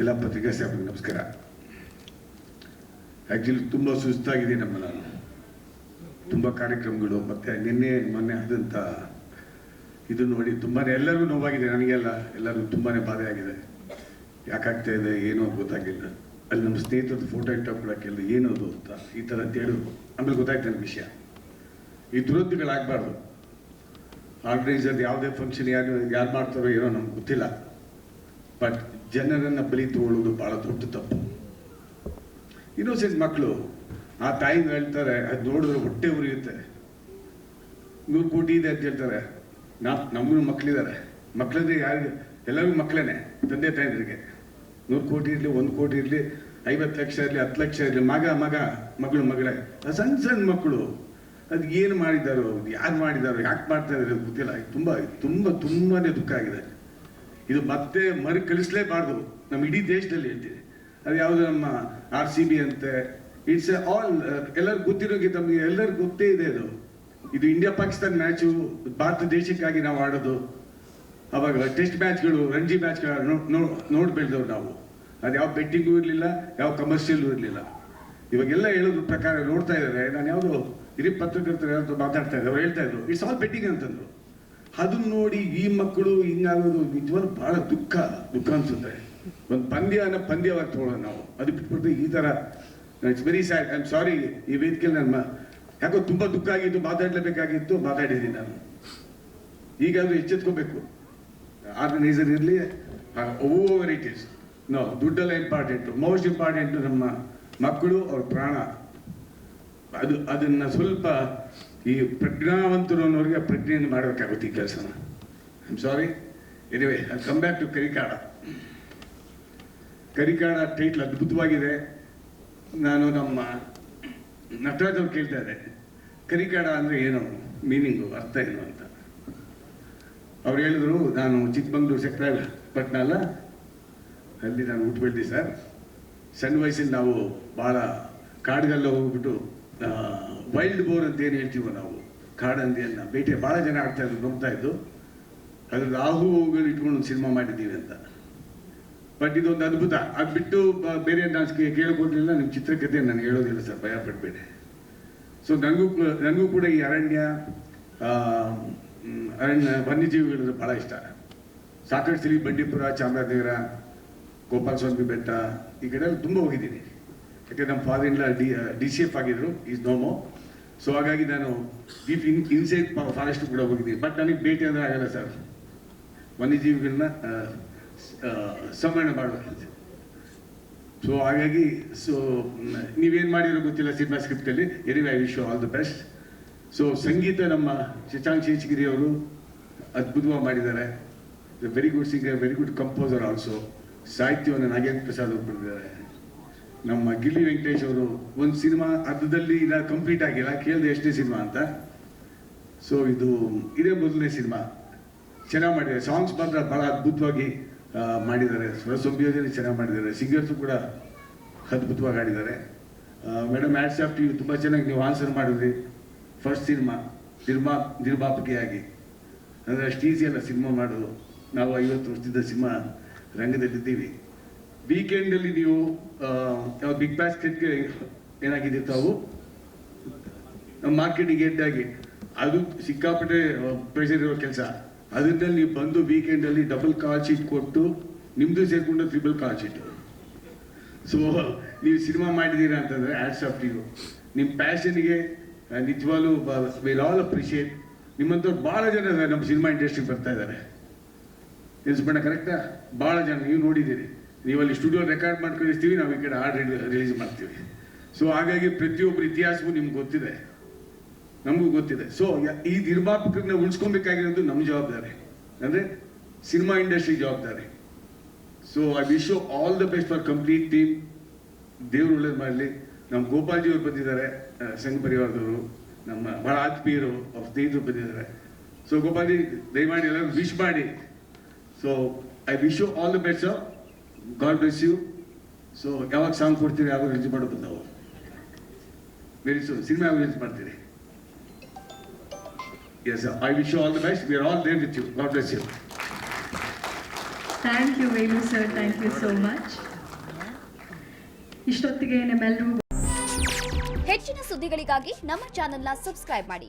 ಎಲ್ಲ ಪತ್ರಿಕಾ ಸ್ಟಾಫ್ಗೆ ನಮಸ್ಕಾರ. ಆ್ಯಕ್ಚುಲಿ ತುಂಬ ಸುಸ್ತಾಗಿದೆ ನಾನು. ತುಂಬ ಕಾರ್ಯಕ್ರಮಗಳು ಮತ್ತು ನಿನ್ನೆ ಮೊನ್ನೆ ಆದಂಥ ಇದು ನೋಡಿ ತುಂಬಾ ಎಲ್ಲರಿಗೂ ನೋವಾಗಿದೆ. ನನಗೆಲ್ಲ ಎಲ್ಲರಿಗೂ ತುಂಬಾ ಬಾಧೆ ಆಗಿದೆ. ಯಾಕಾಗ್ತಾ ಇದೆ ಏನೋ ಗೊತ್ತಾಗಿಲ್ಲ. ಅಲ್ಲಿ ನಮ್ಮ ಸ್ನೇಹಿತರದ್ದು ಫೋಟೋ ಇಟ್ಟಾಕೊಳಕ್ಕೆಲ್ಲ ಏನೋದು ಅಂತ ಈ ಥರ ಅಂತ ಹೇಳಿದ್ರು. ಆಮೇಲೆ ಗೊತ್ತಾಯ್ತು ನನಗೆ ವಿಷಯ. ಈ ದುರದ್ದುಗಳಾಗಬಾರ್ದು. ಆರ್ಗನೈಸರ್ ಯಾವುದೇ ಫಂಕ್ಷನ್ ಯಾರು ಮಾಡ್ತಾರೋ ಏನೋ ನಮ್ಗೆ ಗೊತ್ತಿಲ್ಲ. ಬಟ್ ಜನರನ್ನು ಬಲಿ ತಗೊಳ್ಳೋದು ಭಾಳ ದೊಡ್ಡ ತಪ್ಪು. ಇನ್ನೋಸೆಂಟ್ ಮಕ್ಕಳು ಆ ತಾಯಿನ ಹೇಳ್ತಾರೆ, ಅದು ನೋಡಿದ್ರೆ ಹೊಟ್ಟೆ ಉರಿಯುತ್ತೆ. 100 ಕೋಟಿ ಇದೆ ಅಂತ ಹೇಳ್ತಾರೆ. ನಮಗೂ ಮಕ್ಕಳಿದ್ದಾರೆ. ಮಕ್ಕಳಂದ್ರೆ ಯಾರಿಗೆ? ಎಲ್ಲರಿಗೂ ಮಕ್ಕಳೇ, ತಂದೆ ತಾಯಿಗಳಿಗೆ. 100 ಕೋಟಿ ಇರಲಿ, 1 ಕೋಟಿ ಇರಲಿ, 50 ಲಕ್ಷ ಇರಲಿ, 10 ಲಕ್ಷ ಇರಲಿ, ಮಗಳು ಮಗಳೇ, ಸಣ್ಣ ಸಣ್ಣ ಮಕ್ಕಳು. ಅದು ಏನು ಮಾಡಿದ್ದಾರೋ, ಯಾರು ಮಾಡಿದಾರೋ, ಯಾಕೆ ಮಾಡ್ತಾ ಇದ್ದಾರೆ ಗೊತ್ತಿಲ್ಲ. ತುಂಬಾ ದುಃಖ ಆಗಿದೆ. ಇದು ಮತ್ತೆ ಕಳಿಸ್ಲೇಬಾರ್ದು ನಮ್ಮ ಇಡೀ ದೇಶದಲ್ಲಿ ಹೇಳ್ತೀವಿ. ಅದು ಯಾವುದು ನಮ್ಮ RCB ಅಂತೆ. ಇಟ್ಸ್ ಆಲ್ ಎಲ್ಲರಿಗೂ ಗೊತ್ತಿರೋಂಗೆ, ತಮಗೆ ಎಲ್ಲರಿಗೂ ಗೊತ್ತೇ ಇದೆ. ಇದು ಇಂಡಿಯಾ ಪಾಕಿಸ್ತಾನ ಮ್ಯಾಚು, ಭಾರತ ದೇಶಕ್ಕಾಗಿ ನಾವು ಆಡೋದು. ಅವಾಗ ಟೆಸ್ಟ್ ಮ್ಯಾಚ್ಗಳು, ರಂಜಿ ಮ್ಯಾಚ್ಗಳು ನೋಡಿ ಬೆಳೆದವ್ರು ನಾವು. ಅದು ಯಾವ ಬೆಟ್ಟಿಂಗೂ ಇರಲಿಲ್ಲ, ಯಾವ ಕಮರ್ಷಿಯಲ್ಲೂ ಇರಲಿಲ್ಲ. ಇವಾಗೆಲ್ಲ ಹೇಳೋದ್ರ ಪ್ರಕಾರ ನೋಡ್ತಾ ಇದ್ದಾರೆ. ನಾನು ಯಾವುದೋ ಹಿರಿಯ ಪತ್ರಕರ್ತರು ಯಾವ್ದು ಮಾತಾಡ್ತಾ ಇದ್ದಾರೆ, ಅವ್ರು ಹೇಳ್ತಾ ಇದ್ರು ಇಟ್ಸ್ ಆಲ್ ಬೆಟ್ಟಿಂಗ್ ಅಂತಂದ್ರು. ಅದನ್ನ ನೋಡಿ ಈ ಮಕ್ಕಳು ಹಿಂಗಾಗೋದು ನಿಜವಾಗ್ಲೂ ಬಹಳ ದುಃಖ ಅನ್ಸುತ್ತೆ. ಒಂದು ಪಂದ್ಯವಾಗಿ ತಗೊಳ್ಳೋದು ನಾವು. ಅದು ಬಿಟ್ಬಿಟ್ಟು ಈ ಥರ it's very sad. I am sorry. ಈ ವೇದಿಕೆಯಲ್ಲಿ ನನ್ನ ಯಾಕೋ ತುಂಬ ದುಃಖ ಆಗಿತ್ತು, ಮಾತಾಡಲೇಬೇಕಾಗಿತ್ತು, ಮಾತಾಡಿದ್ದೀನಿ ನಾನು. ಈಗಾದರೂ ಎಚ್ಚೆತ್ಕೋಬೇಕು. ಆರ್ಗನೈಸರ್ ಇರಲಿ, ಓವರ್ ಇಟ್ ಈಸ್ ದುಡ್ಡೆಲ್ಲ ಇಂಪಾರ್ಟೆಂಟು. ಮೋಸ್ಟ್ ಇಂಪಾರ್ಟೆಂಟು ನಮ್ಮ ಮಕ್ಕಳು, ಅವ್ರ ಪ್ರಾಣ. ಅದನ್ನು ಸ್ವಲ್ಪ ಈ ಪ್ರಜ್ಞಾವಂತರು ಅನ್ನೋರಿಗೆ ಪ್ರಜ್ಞೆಯನ್ನು ಮಾಡಬೇಕಾಗುತ್ತೆ ಈ ಕೆಲಸನ. I am sorry. Anyway, I come back to Karikaada title ಅದ್ಭುತವಾಗಿದೆ. ನಾನು ನಮ್ಮ ನಟರಾಜ್ ಅವ್ರು ಕೇಳ್ತಾ ಇದ್ದೆ, ಕರಿಕಾಡ ಅಂದರೆ ಏನು, ಮೀನಿಂಗು, ಅರ್ಥ ಏನು ಅಂತ. ಅವ್ರು ಹೇಳಿದ್ರು, ನಾನು ಚಿಕ್ಕಮಂಗ್ಳೂರು ಸೆಕ್ಟಪಟ್ಟಣ ಅಲ್ಲ, ಅಲ್ಲಿ ನಾನು ಹುಟ್ಟು ಬೆಳೆದಿ ಸರ್. ಸಣ್ಣ ವಯಸ್ಸಲ್ಲಿ ನಾವು ಭಾಳ ಕಾಡಿಗೆಲ್ಲ ಹೋಗ್ಬಿಟ್ಟು ವೈಲ್ಡ್ ಬೋರ್ ಅಂತ ಏನು ಹೇಳ್ತೀವೋ ನಾವು, ಕಾಡಂದಿಯನ್ನು ಬೇಟೆ ಭಾಳ ಜನ ಆಡ್ತಾಯಿದ್ರು, ನಂಬ್ತಾ ಇದ್ದು. ಅದ್ರಲ್ಲಿ ಆಹುಗಳು ಇಟ್ಕೊಂಡು ಒಂದು ಸಿನಿಮಾ ಮಾಡಿದ್ದೀವಿ ಅಂತ. ಬಟ್ ಇದೊಂದು ಅದ್ಭುತ. ಅದು ಬಿಟ್ಟು ಬೇರೆ ನಾನು ಕೇಳ್ಕೊಡ್ಲಿಲ್ಲ. ನಿಮ್ಮ ಚಿತ್ರಕಥೆ ನಾನು ಹೇಳೋದಿಲ್ಲ ಸರ್, ಭಯ ಪಡಬೇಡಿ. ಸೊ ನನಗೂ ಕೂಡ ಈ ಅರಣ್ಯ ವನ್ಯಜೀವಿಗಳು ಭಾಳ ಇಷ್ಟ. ಸಾಕಷ್ಟು ಸಲ ಬಂಡೀಪುರ, ಚಾಮರಾಜನಗರ, ಗೋಪಾಲಸ್ವಾಮಿ ಬೆಟ್ಟ ಈ ಕಡೆ ತುಂಬ ಹೋಗಿದ್ದೀನಿ. ಯಾಕೆಂದರೆ ನಮ್ಮ ಫಾದರ್ ಇನ್ ಲಾ DCF ಆಗಿದ್ರು, ಈಸ್ ನೋ ಮೋರ್. ಸೊ ಹಾಗಾಗಿ ನಾನು ಡೀಪ್ ಇನ್ಸೈಡ್ ಫಾರೆಸ್ಟ್ ಕೂಡ ಹೋಗಿದ್ದೀನಿ. ಬಟ್ ನನಗೆ ಭೇಟಿ ಅಂದರೆ ಆಗಲ್ಲ ಸರ್. ವನ್ಯಜೀವಿಗಳನ್ನ ಸಂವರ್ಣ ಮಾಡಬೇಕು. ಸೊ ಹಾಗಾಗಿ ನೀವೇನು ಮಾಡಿರೋ ಗೊತ್ತಿಲ್ಲ ಸಿನಿಮಾ ಸ್ಕ್ರಿಪ್ಟಲ್ಲಿ. Anyway, I wish you all the best. So ಸಂಗೀತ ನಮ್ಮ ಶಶಾಂಕ್ ಶೇಷಗಿರಿ ಅವರು ಅದ್ಭುತವಾಗಿ ಮಾಡಿದ್ದಾರೆ. Very good singer, very good composer also. ಸಾಹಿತ್ಯವನ್ನು ನಾಗೇಂದ್ರ ಪ್ರಸಾದ್ ಅವರು ಬರೆದಿದ್ದಾರೆ. ನಮ್ಮ ಗಿಲ್ಲಿ ವೆಂಕಟೇಶ್ ಅವರು ಒಂದು ಸಿನಿಮಾ ಅರ್ಧದಲ್ಲಿ ಇಲ್ಲ, ಕಂಪ್ಲೀಟ್ ಆಗಿಲ್ಲ, ಕೇಳಿದೆ ಎಷ್ಟೇ ಸಿನಿಮಾ ಅಂತ. ಸೊ ಇದೇ ಮೊದಲನೇ ಸಿನಿಮಾ. ಚೆನ್ನಾಗಿ ಮಾಡಿದ್ದಾರೆ. ಸಾಂಗ್ಸ್ ಮಾತ್ರ ಭಾಳ ಅದ್ಭುತವಾಗಿ ಮಾಡಿದ್ದಾರೆ. ಸ್ವರ ಸಂಯೋಜನೆ ಚೆನ್ನಾಗಿ ಮಾಡಿದ್ದಾರೆ. ಸಿಂಗರ್ಸು ಕೂಡ ಅದ್ಭುತವಾಗಿ ಆಡಿದ್ದಾರೆ. Madam, hats off to you. ತುಂಬ ಚೆನ್ನಾಗಿ ನೀವು ಆನ್ಸರ್ ಮಾಡಿದ್ರಿ. ಫಸ್ಟ್ ಸಿನಿಮಾ ನಿರ್ಮಾಪಕಿಯಾಗಿ ಅಂದರೆ ಅಷ್ಟು ಈಸಿ ಅಲ್ಲ ಸಿನಿಮಾ ಮಾಡೋದು. ನಾವು 50 ವರ್ಷದಿಂದ ಸಿನಿಮಾ ರಂಗದಲ್ಲಿದ್ದೀವಿ. ವೀಕೆಂಡಲ್ಲಿ ನೀವು ಯಾವ ಬಿಗ್ ಬಾಸ್ಕೆಟ್ಗೆ ಏನಾಗಿದೆ ತಾವು ಮಾರ್ಕೆಟಿಂಗ್ ಹೆಡ್ಡಾಗಿ, ಅದು ಸಿಕ್ಕಾಪಟ್ಟೆ ಪ್ರೆಷರ್ ಇರೋ ಕೆಲಸ. ಅದರಲ್ಲಿ ನೀವು ಬಂದು ವೀಕೆಂಡಲ್ಲಿ ಡಬಲ್ ಕಾಲ್ ಶೀಟ್ ಕೊಟ್ಟು ನಿಮ್ಮದು ಸೇರಿಕೊಂಡು 3 ಕಾಲ್ ಶೀಟು. ಸೊ ನೀವು ಸಿನಿಮಾ ಮಾಡಿದ್ದೀರಾ ಅಂತಂದರೆ ಹ್ಯಾಟ್ಸ್ ಆಫ್ ಟು ಯು. ನಿಮ್ಮ ಪ್ಯಾಷನ್ಗೆ ನಿಜವಾಗ್ಲೂ ವಿಲ್ ಆಲ್ ಅಪ್ರಿಷಿಯೇಟ್. ನಿಮ್ಮಂಥವ್ರು ಭಾಳ ಜನ ನಮ್ಮ ಸಿನಿಮಾ ಇಂಡಸ್ಟ್ರಿಗೆ ಬರ್ತಾ ಇದ್ದಾರೆ. ತಿಳಿಸ್ಬೇಡ, ಕರೆಕ್ಟಾ? ಭಾಳ ಜನ ನೀವು ನೋಡಿದ್ದೀರಿ. ನೀವಲ್ಲಿ ಸ್ಟುಡಿಯೋ ರೆಕಾರ್ಡ್ ಮಾಡ್ಕೊಂಡಿರ್ತೀವಿ, ನಾವು ಈ ಕಡೆ ಹಾಡು ರಿಲೀಸ್ ಮಾಡ್ತೀವಿ. ಸೊ ಹಾಗಾಗಿ ಪ್ರತಿಯೊಬ್ಬರು ಇತಿಹಾಸವೂ ನಿಮ್ಗೆ ಗೊತ್ತಿದೆ, ನಮಗೂ ಗೊತ್ತಿದೆ. ಸೊ ಈ ನಿರ್ಮಾಪಕರನ್ನ ಉಳಿಸ್ಕೊಬೇಕಾಗಿರೋದು ನಮ್ಮ ಜವಾಬ್ದಾರಿ, ಅಂದರೆ ಸಿನಿಮಾ ಇಂಡಸ್ಟ್ರಿ ಜವಾಬ್ದಾರಿ. So I wish you all the best for complete team. ದೇವ್ರು ಒಳ್ಳೇದು ಮಾಡಲಿ. ನಮ್ಮ ಗೋಪಾಲ್ಜಿ ಅವರು ಬಂದಿದ್ದಾರೆ, ಸಂಘ ಪರಿವಾರದವರು, ನಮ್ಮ ಭಾಳ ಆತ್ಮೀಯರು, ಅವ್ರ ಸ್ನೇಹಿತರು ಬಂದಿದ್ದಾರೆ. ಸೊ ಗೋಪಾಲ್ಜಿ, ದಯಮಾಡಿ ಎಲ್ಲರೂ ವಿಶ್ ಮಾಡಿ. So I wish you all the best sir. God bless you. So ಯಾವಾಗ ಸಾಂಗ್ ಕೊಡ್ತೀರಿ, ಯಾವಾಗ ರಿಲೀಸ್ ಮಾಡೋದು ನಾವು? ವೆರಿ ಸೂನ್ ಸಿನಿಮಾ ಯಾವಾಗ ರಿಲೀಸ್ ಮಾಡ್ತೀರಿ? Yes, sir. I wish you all the best. We are all there with you. God bless you. Thank you Venu sir, thank you so much. ಇಷ್ಟೊತ್ತಿಗೆ ನಿಮ್ಮೆಲ್ಲರಿಗೂ ಹೆಚ್ಚಿನ ಸುದ್ದಿಗಳಿಗಾಗಿ ನಮ್ಮ ಚಾನೆಲ್ನ ಸಬ್ಸ್ಕ್ರೈಬ್ ಮಾಡಿ.